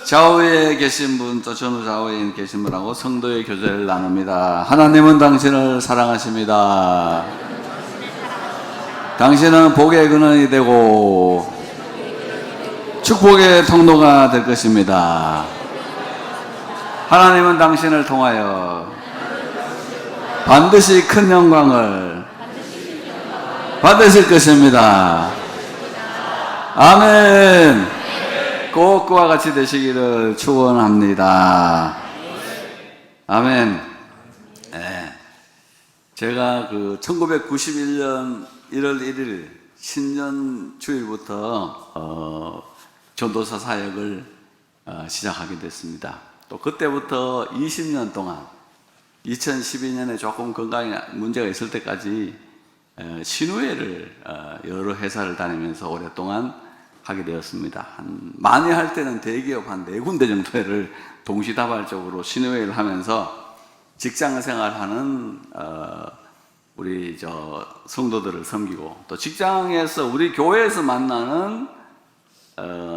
좌우에 계신 분, 또 전후 좌우에 계신 분하고 성도의 교제를 나눕니다. 하나님은 당신을 사랑하십니다. 당신은 복의 근원이 되고 축복의 통로가 될 것입니다. 하나님은 당신을 통하여 반드시 큰 영광을 받으실 것입니다. 아멘. 꼭 그와 같이 되시기를 축원합니다. 아멘. 네. 제가 1991년 1월 1일 신년 주일부터 전도사 사역을 시작하게 됐습니다. 또 그때부터 20년 동안 2012년에 조금 건강에 문제가 있을 때까지 신우회를 여러 회사를 다니면서 오랫동안 하게 되었습니다. 많이 할 때는 대기업 한 4군데 정도를 동시다발적으로 신우회를 하면서 직장 생활하는 우리 성도들을 섬기고, 또 직장에서 우리 교회에서 만나는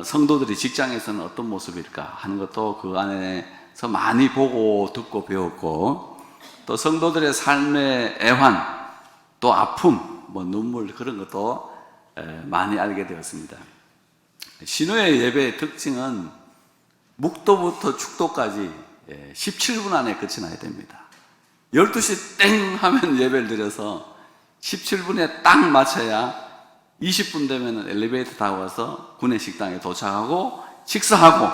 성도들이 직장에서는 어떤 모습일까 하는 것도 그 안에서 많이 보고 듣고 배웠고, 또 성도들의 삶의 애환, 또 아픔, 눈물, 그런 것도 많이 알게 되었습니다. 신우회 예배의 특징은 묵도부터 축도까지 17분 안에 끝이 나야 됩니다. 12시 땡 하면 예배를 드려서 17분에 딱 맞춰야 20분 되면 엘리베이터 타고 와서 구내식당에 도착하고 식사하고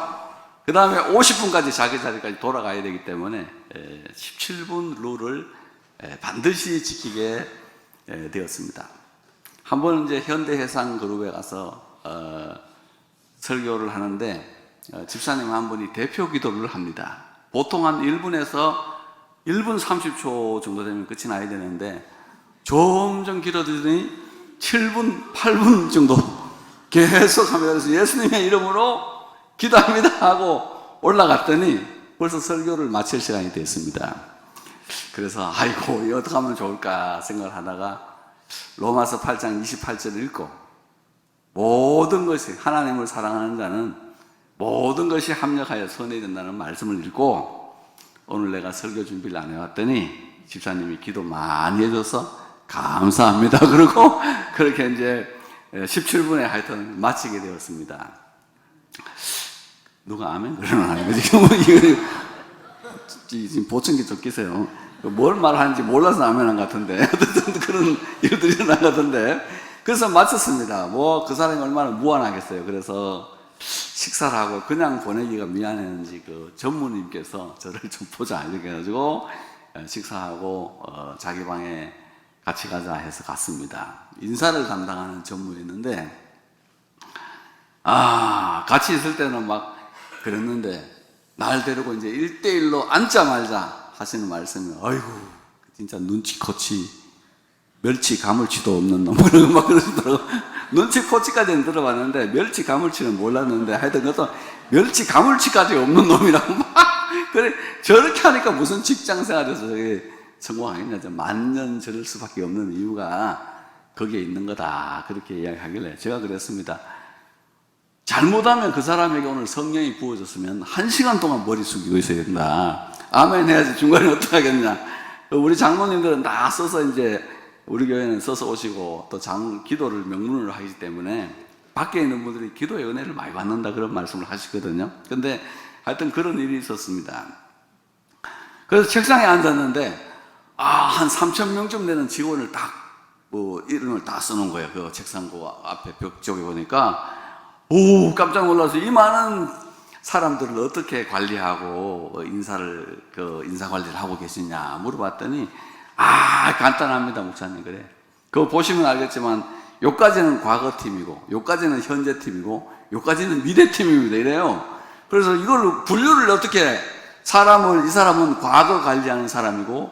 그 다음에 50분까지 자기 자리까지 돌아가야 되기 때문에 17분 룰을 반드시 지키게 되었습니다. 한번 이제 현대해상그룹에 가서 설교를 하는데 집사님 한 분이 대표 기도를 합니다. 보통 한 1분에서 1분 30초 정도 되면 끝이 나야 되는데 점점 길어지더니 7분, 8분 정도 계속 하면서 예수님의 이름으로 기도합니다 하고 올라갔더니 벌써 설교를 마칠 시간이 됐습니다. 그래서 아이고 이거 어떻게 하면 좋을까 생각을 하다가 로마서 8장 28절을 읽고, 모든 것이, 하나님을 사랑하는 자는 모든 것이 합력하여 선이 된다는 말씀을 읽고 오늘 내가 설교 준비를 안 해왔더니 집사님이 기도 많이 해줘서 감사합니다 그러고 그렇게 이제 17분에 하여튼 마치게 되었습니다. 누가 아멘? 그러는 아니고 지금 보청기 좀 끼세요. 뭘 말하는지 몰라서 아멘한 것 같은데 어쨌든 그런 일들이 일어난 것 같은데, 그래서 마쳤습니다. 그 사람이 얼마나 무안하겠어요. 그래서 식사를 하고 그냥 보내기가 미안했는지 전무님께서 저를 좀 보자 이렇게 해가지고 식사하고 자기 방에 같이 가자 해서 갔습니다. 인사를 담당하는 전무였는데 같이 있을 때는 막 그랬는데 날 데리고 이제 1대1로 앉자마자 하시는 말씀이 아이고 진짜 눈치코치 멸치 가물치도 없는 놈 막 그러시더라고. 눈치 코치까지는 들어봤는데 멸치 가물치는 몰랐는데 하여튼 그것도 멸치 가물치까지 없는 놈이라고 막 그래. 저렇게 하니까 무슨 직장 생활에서 저게 성공하겠냐, 만년 저럴 수밖에 없는 이유가 거기에 있는 거다 그렇게 이야기하길래 제가 그랬습니다. 잘못하면 그 사람에게 오늘 성령이 부어졌으면 1시간 동안 머리 숙이고 있어야 된다. 아멘 해야지 중간에 어떡하겠냐. 우리 장로님들은 다 써서 이제 우리 교회는 써서 오시고 또 기도를 명문으로 하기 때문에 밖에 있는 분들이 기도의 은혜를 많이 받는다 그런 말씀을 하시거든요. 근데 하여튼 그런 일이 있었습니다. 그래서 책상에 앉았는데 한 3,000명쯤 되는 직원을 딱 이름을 다 써놓은 거예요. 그 책상 앞에 벽 쪽에 보니까 깜짝 놀라서 이 많은 사람들을 어떻게 관리하고 인사 관리를 하고 계시냐 물어봤더니 간단합니다 목사님. 그래 그거 보시면 알겠지만 요까지는 과거팀이고 요까지는 현재팀이고 요까지는 미래팀입니다 이래요. 그래서 이걸 분류를 어떻게 이 사람은 과거 관리하는 사람이고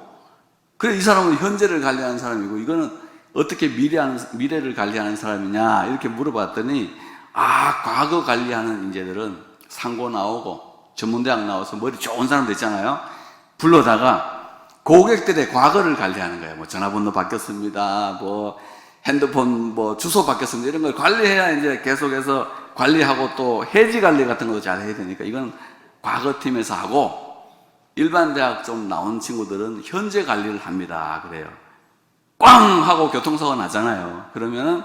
그래 이 사람은 현재를 관리하는 사람이고 이거는 어떻게 미래를 관리하는 사람이냐 이렇게 물어봤더니 과거 관리하는 인재들은 상고 나오고 전문대학 나와서 머리 좋은 사람들 있잖아요. 불러다가 고객들의 과거를 관리하는 거예요. 전화번호 바뀌었습니다. 핸드폰 주소 바뀌었습니다. 이런 걸 관리해야 이제 계속해서 관리하고 또 해지 관리 같은 것도 잘 해야 되니까 이건 과거팀에서 하고, 일반 대학 좀 나온 친구들은 현재 관리를 합니다. 그래요. 꽝! 하고 교통사고 나잖아요. 그러면은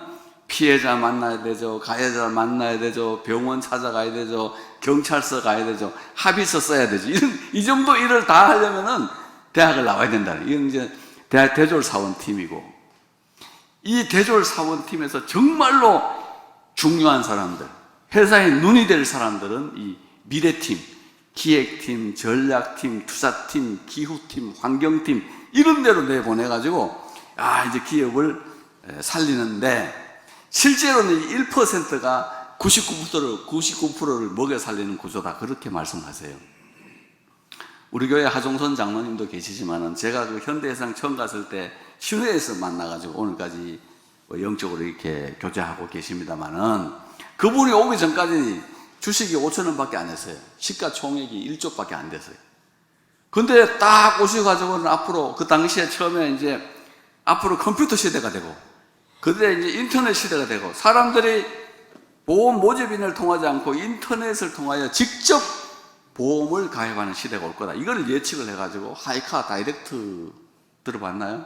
피해자 만나야 되죠. 가해자 만나야 되죠. 병원 찾아가야 되죠. 경찰서 가야 되죠. 합의서 써야 되죠. 이 정도 일을 다 하려면은 대학을 나와야 된다는. 이건 이제 대학 대졸 사원팀이고, 이 대졸 사원팀에서 정말로 중요한 사람들, 회사의 눈이 될 사람들은 이 미래팀, 기획팀, 전략팀, 투자팀, 기후팀, 환경팀, 이런 데로 내보내가지고, 이제 기업을 살리는데, 실제로는 1%가 99%를 먹여 살리는 구조다. 그렇게 말씀하세요. 우리 교회 하종선 장로님도 계시지만은, 제가 그 현대해상 처음 갔을 때 신회에서 만나가지고 오늘까지 영적으로 이렇게 교제하고 계십니다만은, 그분이 오기 전까지 주식이 5,000원밖에 안 했어요. 시가총액이 1조밖에 안 됐어요. 근데 딱 오셔가지고는 앞으로, 그 당시에 처음에 이제 앞으로 컴퓨터 시대가 되고, 그때 이제 인터넷 시대가 되고, 사람들이 보험 모집인을 통하지 않고 인터넷을 통하여 직접 보험을 가입하는 시대가 올 거다. 이걸 예측을 해가지고 하이카 다이렉트 들어봤나요?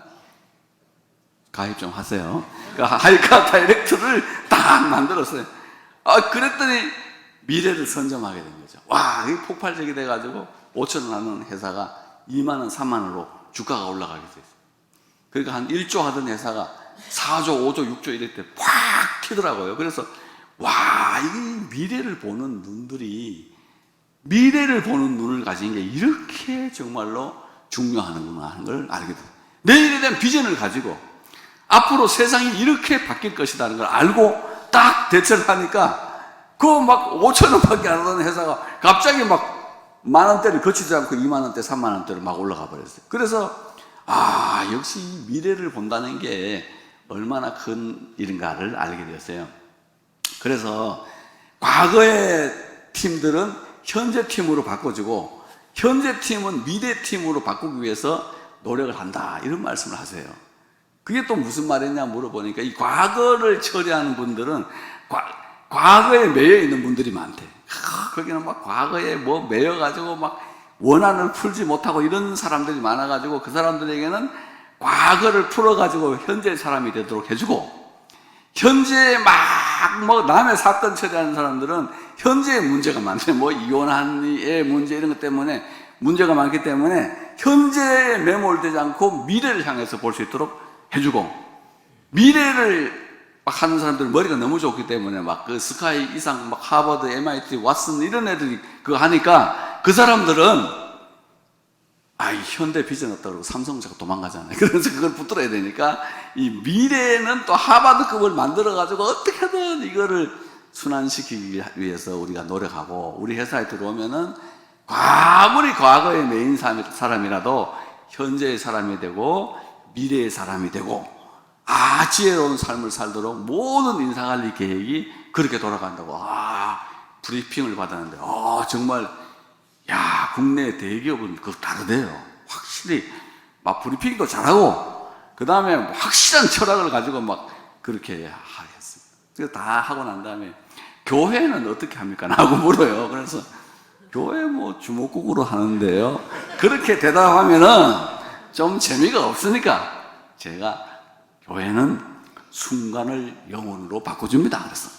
가입 좀 하세요. 그러니까 하이카 다이렉트를 딱 만들었어요. 그랬더니 미래를 선점하게 된 거죠. 와, 이게 폭발적이 돼가지고 5,000원 하는 회사가 2만원, 3만원으로 주가가 올라가게 됐어요. 그러니까 한 1조 하던 회사가 4조, 5조, 6조 이럴 때 팍 튀더라고요. 그래서 와, 이 미래를 보는 눈들이, 미래를 보는 눈을 가진 게 이렇게 정말로 중요하는구나 하는 걸 알게 돼요. 내일에 대한 비전을 가지고 앞으로 세상이 이렇게 바뀔 것이라는 걸 알고 딱 대처를 하니까, 그거 막 5,000원밖에 안 하던 회사가 갑자기 막 만원대를 거치지 않고 2만원대, 3만원대로 막 올라가 버렸어요. 그래서 역시 이 미래를 본다는 게 얼마나 큰 일인가를 알게 되었어요. 그래서 과거의 팀들은 현재 팀으로 바꿔주고, 현재 팀은 미래 팀으로 바꾸기 위해서 노력을 한다, 이런 말씀을 하세요. 그게 또 무슨 말이냐 물어보니까, 이 과거를 처리하는 분들은 과거에 매여 있는 분들이 많대. 거기는 막 과거에 뭐 매여가지고 막 원한을 풀지 못하고 이런 사람들이 많아가지고, 그 사람들에게는 과거를 풀어가지고 현재 사람이 되도록 해주고, 현재 막 뭐 남의 사건 처리하는 사람들은 현재의 문제가 많대. 뭐 이혼한의 문제 이런 것 때문에 문제가 많기 때문에 현재에 매몰되지 않고 미래를 향해서 볼 수 있도록 해주고, 미래를 막 하는 사람들은 머리가 너무 좋기 때문에 막 그 스카이 이상 막 하버드, MIT, 왓슨 이런 애들이 그거 하니까, 그 사람들은 현대 비전 없다고 그러고 삼성자가 도망가잖아요. 그래서 그걸 붙들어야 되니까, 이 미래는 또 하버드급을 만들어가지고 어떻게든 이거를 순환시키기 위해서 우리가 노력하고, 우리 회사에 들어오면은 아무리 과거의 메인 사람이라도 현재의 사람이 되고 미래의 사람이 되고 지혜로운 삶을 살도록 모든 인사관리 계획이 그렇게 돌아간다고. 브리핑을 받았는데 정말 국내 대기업은 그거 다르대요. 확실히 막 브리핑도 잘하고, 그 다음에 확실한 철학을 가지고 막 그렇게 하겠습니다. 그래서 다 하고 난 다음에 교회는 어떻게 합니까? 하고 물어요. 그래서 교회 뭐 주먹국으로 하는데요. 그렇게 대답하면은 좀 재미가 없으니까 제가 교회는 순간을 영혼으로 바꿔줍니다. 그래서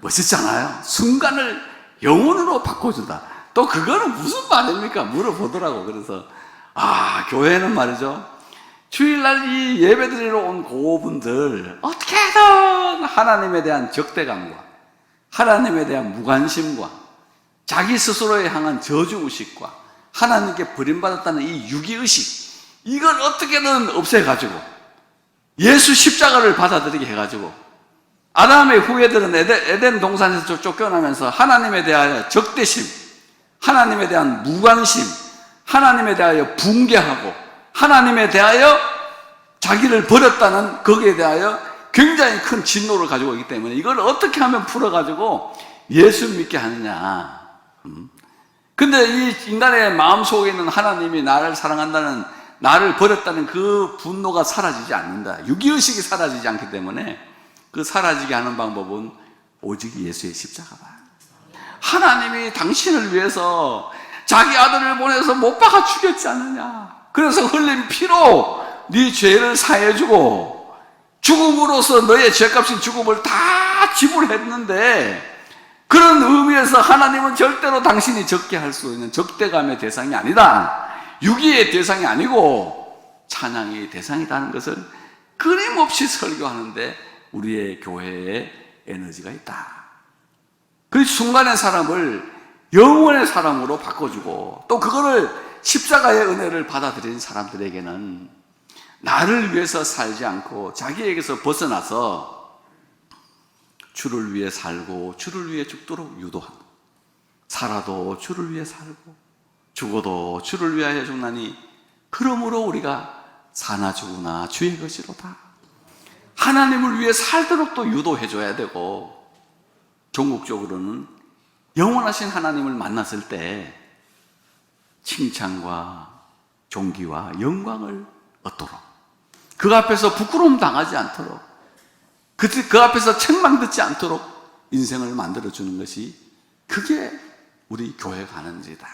멋있잖아요. 순간을 영혼으로 바꿔준다. 또 그거는 무슨 말입니까? 물어보더라고. 그래서 교회는 말이죠, 주일날 이 예배드리러 온 그분들 어떻게든 하나님에 대한 적대감과 하나님에 대한 무관심과 자기 스스로에 향한 저주의식과 하나님께 버림받았다는 이 유기의식, 이걸 어떻게든 없애가지고 예수 십자가를 받아들이게 해가지고, 아담의 후예들은 에덴 동산에서 쫓겨나면서 하나님에 대하여 적대심, 하나님에 대한 무관심, 하나님에 대하여 붕괴하고 하나님에 대하여 자기를 버렸다는, 거기에 대하여 굉장히 큰 진노를 가지고 있기 때문에 이걸 어떻게 하면 풀어가지고 예수 믿게 하느냐. 근데 이 인간의 마음속에 있는 하나님이 나를 사랑한다는, 나를 버렸다는 그 분노가 사라지지 않는다. 유기의식이 사라지지 않기 때문에 그 사라지게 하는 방법은 오직 예수의 십자가다. 하나님이 당신을 위해서 자기 아들을 보내서 못 박아 죽였지 않느냐. 그래서 흘린 피로 네 죄를 사해주고 죽음으로써 너의 죄값인 죽음을 다 지불했는데, 그런 의미에서 하나님은 절대로 당신이 적게 할 수 있는 적대감의 대상이 아니다, 유기의 대상이 아니고 찬양의 대상이라는 것을 끊임없이 설교하는데 우리의 교회에 에너지가 있다. 그 순간의 사람을 영원의 사람으로 바꿔주고, 또 그거를 십자가의 은혜를 받아들인 사람들에게는 나를 위해서 살지 않고 자기에게서 벗어나서 주를 위해 살고 주를 위해 죽도록 유도합니다. 살아도 주를 위해 살고 죽어도 주를 위하여 죽나니 그러므로 우리가 사나 죽으나 주의 것이로다. 하나님을 위해 살도록 또 유도해줘야 되고, 종국적으로는 영원하신 하나님을 만났을 때 칭찬과 존귀와 영광을 얻도록, 그 앞에서 부끄러움 당하지 않도록, 그 앞에서 책망 듣지 않도록 인생을 만들어주는 것이, 그게 우리 교회 가는 지다.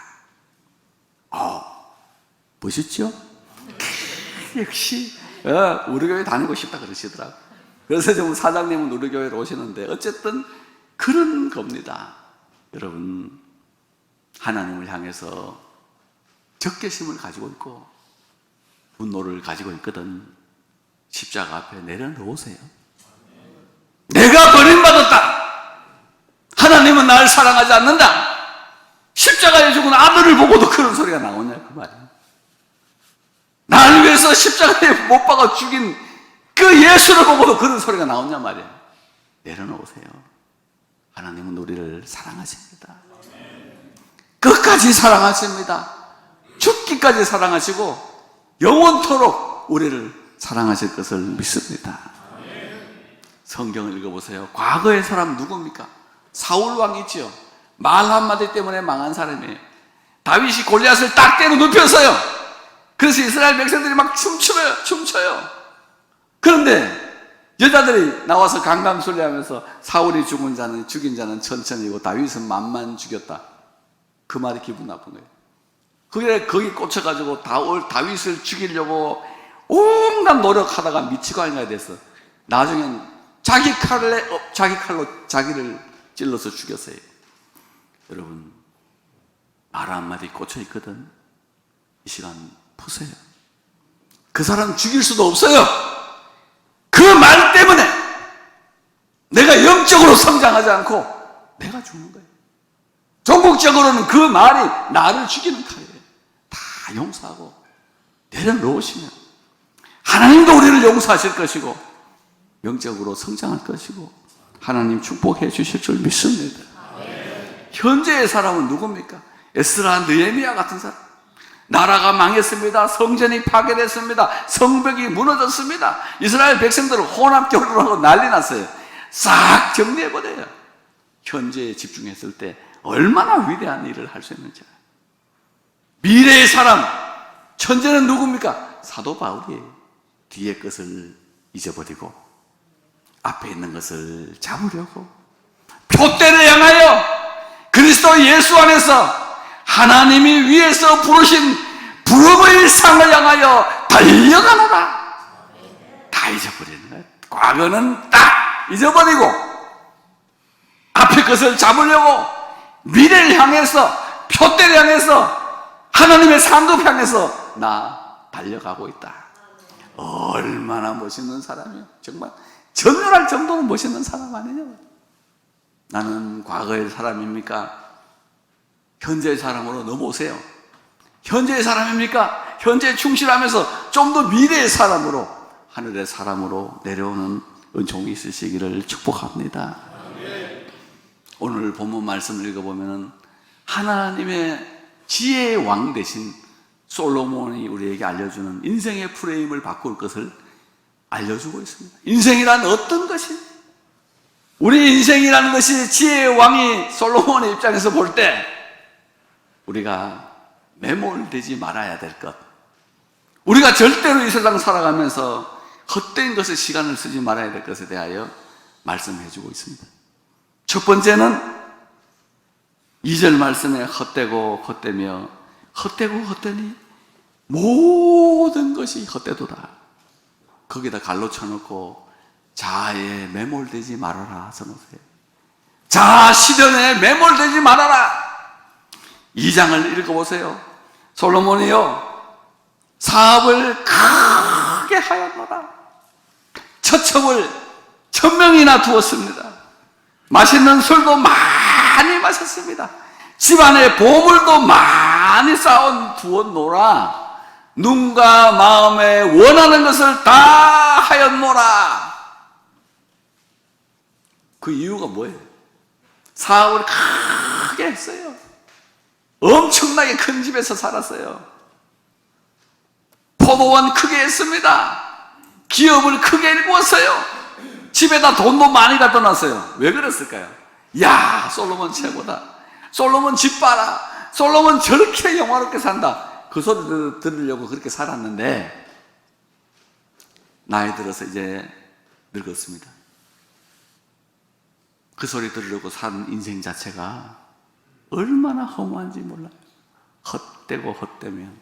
멋있죠? 역시 우리 교회 다니고 싶다 그러시더라고. 그래서 좀 사장님은 우리 교회로 오시는데, 어쨌든 그런 겁니다. 여러분, 하나님을 향해서 적개심을 가지고 있고 분노를 가지고 있거든, 십자가 앞에 내려놓으세요. 내가 버림받았다, 하나님은 나를 사랑하지 않는다, 십자가에 죽은 아들을 보고도 그런 소리가 나오냐 그 말이야. 나를 위해서 십자가에 못 박아 죽인 그 예수를 보고도 그런 소리가 나오냐 말이야. 내려놓으세요. 하나님은 우리를 사랑하십니다. 끝까지 사랑하십니다. 죽기까지 사랑하시고 영원토록 우리를 사랑하실 것을 믿습니다. 성경을 읽어보세요. 과거의 사람 누굽니까? 사울 왕이지요. 말 한마디 때문에 망한 사람이에요. 다윗이 골리앗을 딱 때려 눕혔어요. 그래서 이스라엘 백성들이 막 춤춰요. 그런데 여자들이 나와서 강강술래하면서 사울이 죽인 자는 천천히고 다윗은 만만 죽였다, 그 말이 기분 나쁜 거예요. 그게 거기 꽂혀가지고 다윗을 죽이려고 온갖 노력하다가 미치고 아니가 됐어. 나중엔 자기 칼로 자기를 찔러서 죽였어요. 여러분, 말 한마디 꽂혀 있거든. 이 시간 보세요. 그 사람 죽일 수도 없어요. 그 말 때문에 내가 영적으로 성장하지 않고 내가 죽는 거예요. 종국적으로는 그 말이 나를 죽이는 칼이에요. 다 용서하고 내려놓으시면 하나님도 우리를 용서하실 것이고 영적으로 성장할 것이고 하나님 축복해 주실 줄 믿습니다. 현재의 사람은 누굽니까? 에스라, 느헤미야 같은 사람. 나라가 망했습니다. 성전이 파괴됐습니다. 성벽이 무너졌습니다. 이스라엘 백성들은 혼합교류를 하고 난리 났어요. 싹 정리해버려요. 현재에 집중했을 때 얼마나 위대한 일을 할 수 있는지. 미래의 사람, 천재는 누굽니까? 사도 바울이에요. 뒤의 것을 잊어버리고 앞에 있는 것을 잡으려고 표대를 향하여 그리스도 예수 안에서 하나님이 위에서 부르신 부름의 상을 향하여 달려가노라. 다 잊어버리는 거예요. 과거는 딱 잊어버리고 앞에 것을 잡으려고 미래를 향해서, 표대를 향해서, 하나님의 상급 향해서 나 달려가고 있다. 얼마나 멋있는 사람이요. 정말 전율할 정도로 멋있는 사람 아니냐. 나는 과거의 사람입니까? 현재의 사람으로 넘어오세요. 현재의 사람입니까? 현재에 충실하면서 좀 더 미래의 사람으로, 하늘의 사람으로 내려오는 은총이 있으시기를 축복합니다. 오늘 본문 말씀을 읽어보면 하나님의 지혜의 왕 대신 솔로몬이 우리에게 알려주는 인생의 프레임을 바꿀 것을 알려주고 있습니다. 인생이란 어떤 것이? 우리 인생이라는 것이 지혜의 왕이 솔로몬의 입장에서 볼 때 우리가 매몰되지 말아야 될 것, 우리가 절대로 이 세상 살아가면서 헛된 것에 시간을 쓰지 말아야 될 것에 대하여 말씀해 주고 있습니다. 첫 번째는 2절 말씀에 헛되고 헛되며 헛되고 헛되니 모든 것이 헛되도다. 거기다 갈로 쳐놓고 자아에 매몰되지 말아라 써놓으세요. 자아 시련에 매몰되지 말아라. 2장을 읽어보세요. 솔로몬이요 사업을 크게 하였노라. 처첩을 1000명이나 두었습니다. 맛있는 술도 많이 마셨습니다. 집안에 보물도 많이 쌓아 두었노라. 눈과 마음에 원하는 것을 다 하였노라. 그 이유가 뭐예요? 사업을 크게 했어요. 엄청나게 큰 집에서 살았어요. 포도원 크게 했습니다. 기업을 크게 일구었어요. 집에다 돈도 많이 갖다 놨어요. 왜 그랬을까요? 야, 솔로몬 최고다. 솔로몬 집 봐라. 솔로몬 저렇게 영화롭게 산다. 그 소리 들으려고 그렇게 살았는데 나이 들어서 이제 늙었습니다. 그 소리 들으려고 산 인생 자체가 얼마나 허무한지 몰라요. 헛되고 헛되면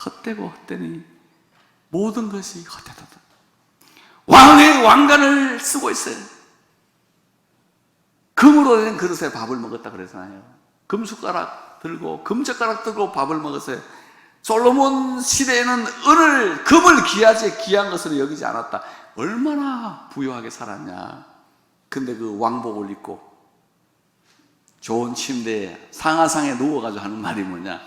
헛되고 헛되니 모든 것이 헛되도다. 왕의 왕관을 쓰고 있어요. 금으로 된 그릇에 밥을 먹었다 그랬잖아요. 금숟가락 들고 금젓가락 들고 밥을 먹었어요. 솔로몬 시대에는 금을 귀한 것으로 여기지 않았다. 얼마나 부유하게 살았냐. 근데 그 왕복을 입고 좋은 침대에 상하상에 누워가지고 하는 말이 뭐냐?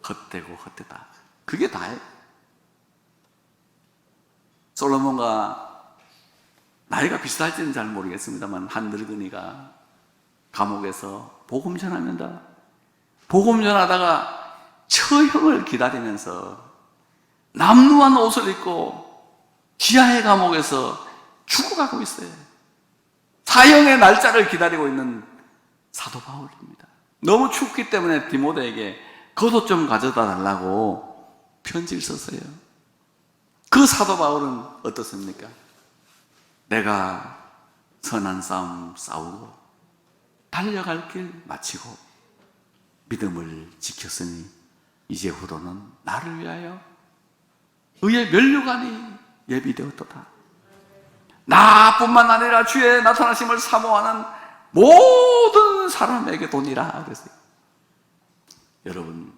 헛되고 헛되다. 그게 다예요. 솔로몬과 나이가 비슷할지는 잘 모르겠습니다만 한 늙은이가 감옥에서 복음 전합니다. 복음 전하다가 처형을 기다리면서 남루한 옷을 입고 지하의 감옥에서 죽어가고 있어요. 사형의 날짜를 기다리고 있는 사도 바울입니다. 너무 춥기 때문에 디모데에게 겉옷 좀 가져다 달라고 편지를 썼어요. 그 사도 바울은 어떻습니까? 내가 선한 싸움 싸우고 달려갈 길 마치고 믿음을 지켰으니 이제 후로는 나를 위하여 의의 면류관이 예비되었도다. 나뿐만 아니라 주의 나타나심을 사모하는 모든 사람에게 돈이라 그랬어요. 여러분,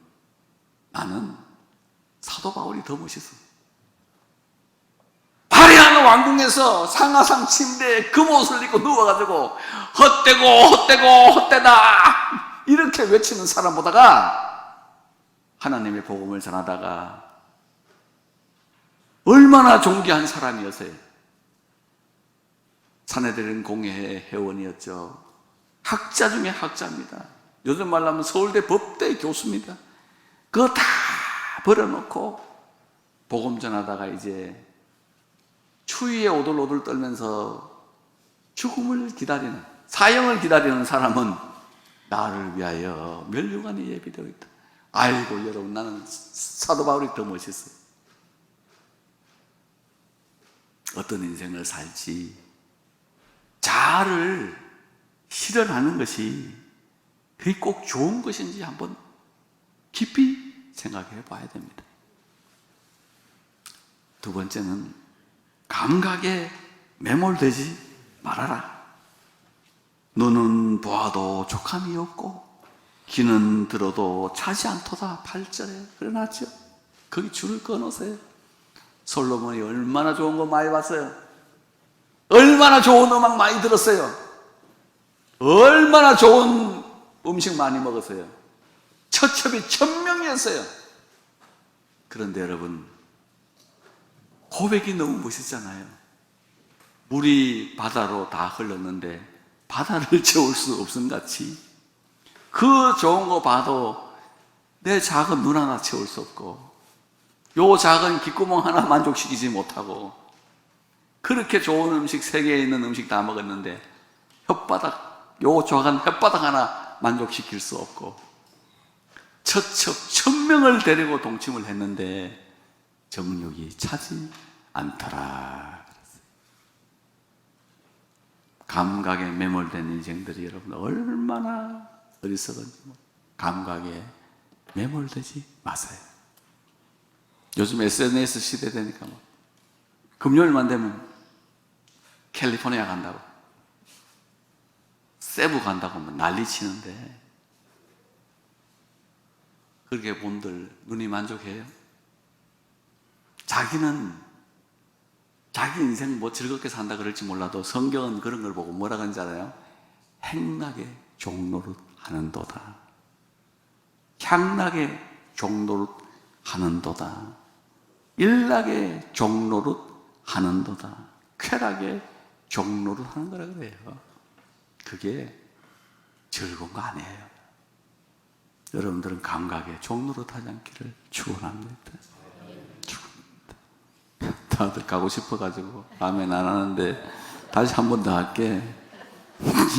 나는 사도 바울이 더 멋있어요. 화려한 왕궁에서 상하상 침대에 금옷을 입고 누워가지고 헛되고 헛되고 헛되다 이렇게 외치는 사람보다가 하나님의 복음을 전하다가 얼마나 존귀한 사람이었어요. 사내들은 공회의 회원이었죠. 학자 중에 학자입니다. 요즘 말로 하면 서울대 법대 교수입니다. 그거 다 버려놓고 복음 전하다가 이제 추위에 오돌오돌 떨면서 죽음을 기다리는, 사형을 기다리는 사람은 나를 위하여 면류관이 예비되어 있다. 아이고 여러분, 나는 사도 바울이 더 멋있어요. 어떤 인생을 살지 자아를 실현하는 것이 그게 꼭 좋은 것인지 한번 깊이 생각해 봐야 됩니다. 두 번째는 감각에 매몰되지 말아라. 눈은 보아도 족함이 없고 귀는 들어도 차지 않도다. 8절에 그래놨죠. 거기 줄을 꺼놓으세요. 솔로몬이 얼마나 좋은 거 많이 봤어요. 얼마나 좋은 음악 많이 들었어요. 얼마나 좋은 음식 많이 먹었어요. 처첩이 1000명이었어요. 그런데 여러분, 고백이 너무 멋있잖아요. 물이 바다로 다 흘렀는데 바다를 채울 수 없음 같이 그 좋은 거 봐도 내 작은 눈 하나 채울 수 없고 요 작은 귓구멍 하나 만족시키지 못하고 그렇게 좋은 음식, 세계에 있는 음식 다 먹었는데 요 작은 혓바닥 하나 만족시킬 수 없고 처첩 1000명을 데리고 동침을 했는데 정욕이 차지 않더라. 감각에 매몰된 인생들이 여러분 얼마나 어리석은지 감각에 매몰되지 마세요. 요즘 SNS 시대 되니까 금요일만 되면 캘리포니아 간다고 세부 간다고 난리 치는데 그렇게 본들 눈이 만족해요? 자기는 자기 인생 즐겁게 산다 그럴지 몰라도 성경은 그런 걸 보고 뭐라 하는지 알아요? 행락의 종노릇 하는도다. 향락의 종노릇 하는도다. 일락의 종노릇 하는도다. 쾌락의 종노릇 하는 거라 그래요. 그게 즐거운 거 아니에요. 여러분들은 감각에 종노릇 하지 않기를 축원합니다. 다들 가고 싶어가지고 아멘 안 하는데 다시 한 번 더 할게.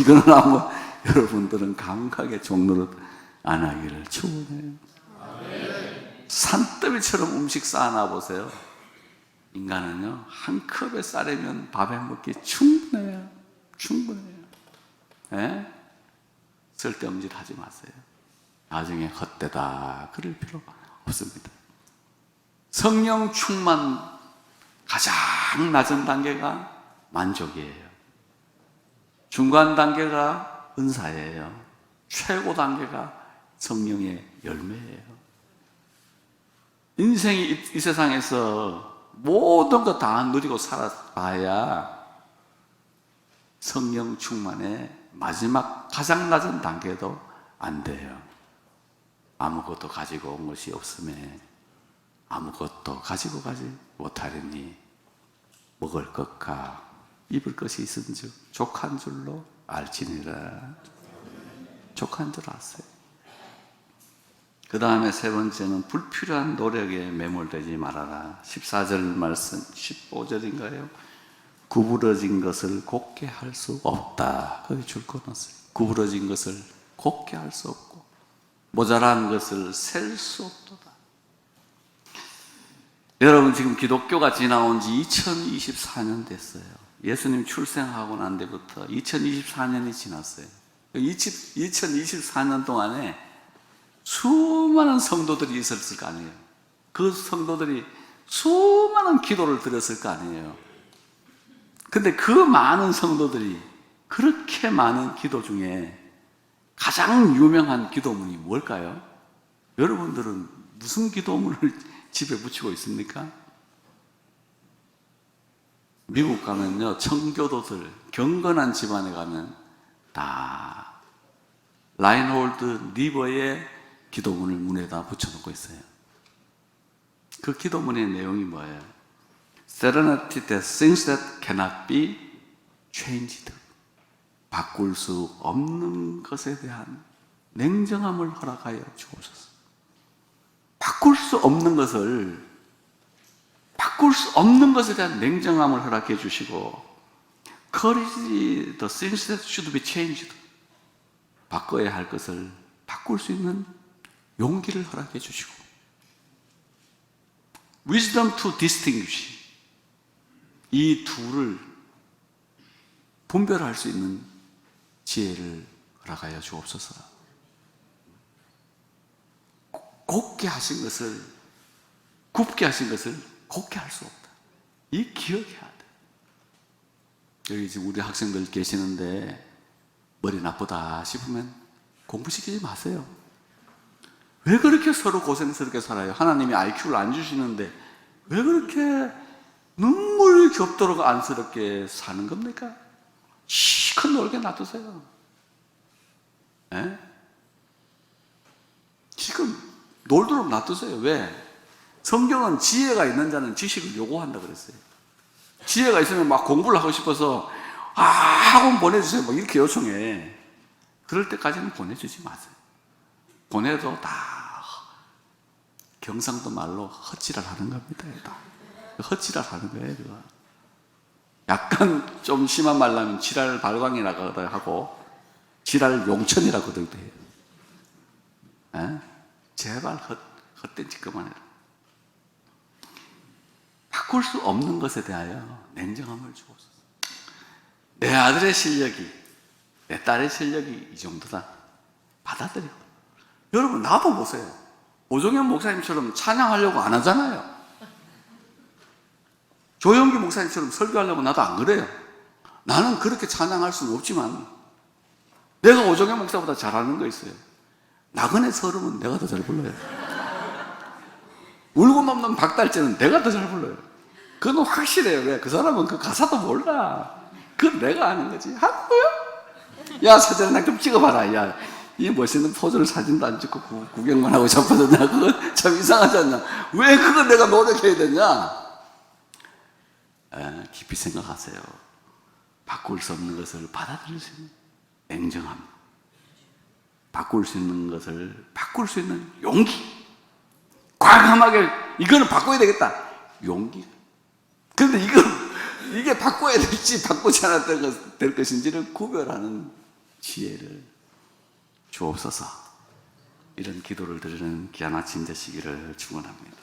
이거는 한번 여러분들은 감각에 종노릇 안 하기를 축원해요. 산더미처럼 음식 쌓아놔 보세요. 인간은요 한 컵의 쌀이면 밥에 먹기 충분해요. 충분해요. 예? 쓸데없는 짓 하지 마세요. 나중에 헛되다 그럴 필요가 없습니다. 성령 충만 가장 낮은 단계가 만족이에요. 중간 단계가 은사예요. 최고 단계가 성령의 열매예요. 인생이 이 세상에서 모든 거 다 누리고 살아봐야 성령 충만의 마지막 가장 낮은 단계도 안 돼요. 아무것도 가지고 온 것이 없음에 아무것도 가지고 가지 못하리니 먹을 것과 입을 것이 있은즉 족한 줄로 알지니라. 족한 줄 아세요. 그 다음에 세 번째는 불필요한 노력에 매몰되지 말아라. 14절 말씀 15절인가요? 구부러진 것을 곱게 할 수 없다. 거기 줄 꺼놨어요. 구부러진 것을 곱게 할 수 없고 모자란 것을 셀 수 없도다. 여러분 지금 기독교가 지나온 지 2024년 됐어요. 예수님 출생하고 난 데부터 2024년이 지났어요. 2024년 동안에 수많은 성도들이 있었을 거 아니에요. 그 성도들이 수많은 기도를 드렸을 거 아니에요. 근데 그 많은 성도들이 그렇게 많은 기도 중에 가장 유명한 기도문이 뭘까요? 여러분들은 무슨 기도문을 집에 붙이고 있습니까? 미국 가면요, 청교도들, 경건한 집안에 가면 다 라인홀드 리버의 기도문을 문에다 붙여놓고 있어요. 그 기도문의 내용이 뭐예요? Serenity that things that cannot be changed. 바꿀 수 없는 것에 대한 냉정함을 허락하여 주옵소서. 바꿀 수 없는 것에 대한 냉정함을 허락해 주시고, Courage the things that should be changed. 바꿔야 할 것을 바꿀 수 있는 용기를 허락해 주시고, Wisdom to distinguish. 이 둘을 분별할 수 있는 지혜를 허락하여 주옵소서. 곱게 하신 것을, 굽게 하신 것을 곱게 할 수 없다. 이 기억해야 돼. 여기 지금 우리 학생들 계시는데 머리 나쁘다 싶으면 공부시키지 마세요. 왜 그렇게 서로 고생스럽게 살아요? 하나님이 IQ를 안 주시는데 왜 그렇게 눈물이 겹도록 안쓰럽게 사는 겁니까? 시컷 놀게 놔두세요. 에? 지금 놀도록 놔두세요. 왜? 성경은 지혜가 있는 자는 지식을 요구한다 그랬어요. 지혜가 있으면 막 공부를 하고 싶어서 학원 보내주세요. 막 이렇게 요청해. 그럴 때까지는 보내주지 마세요. 보내도 다 경상도 말로 헛지랄 하는 겁니다. 다. 헛지랄 하는 거예요. 그거. 약간 좀 심한 말 나면 지랄 발광이라고 하고 지랄 용천이라고도 해요. 에? 제발 헛된 짓 그만해라. 바꿀 수 없는 것에 대하여 냉정함을 주옵소서. 내 아들의 실력이, 내 딸의 실력이 이 정도다. 받아들이고. 여러분, 나도 보세요. 오종현 목사님처럼 찬양하려고 안 하잖아요. 조영기 목사님처럼 설교하려고 나도 안 그래요. 나는 그렇게 찬양할 수는 없지만 내가 오종현 목사보다 잘하는 거 있어요. 나그네 서름은 내가 더 잘 불러요. 울고 넘는 박달재는 내가 더 잘 불러요. 그건 확실해요. 왜? 그 사람은 그 가사도 몰라. 그건 내가 아는 거지. 하고요? 야, 사진 하나 좀 찍어봐라. 야, 이 멋있는 포즈를 사진도 안 찍고 구경만 하고 자빠졌냐? 그건 참 이상하지 않냐? 왜 그걸 내가 노력해야 되냐? 깊이 생각하세요. 바꿀 수 없는 것을 받아들일 수 있는 냉정함, 바꿀 수 있는 것을 바꿀 수 있는 용기, 과감하게 이거는 바꿔야 되겠다 용기. 그런데 이게 바꿔야 될지 바꾸지 않아도 될 것인지를 구별하는 지혜를 주옵소서. 이런 기도를 드리는 귀한 아침 되시기를 축원합니다.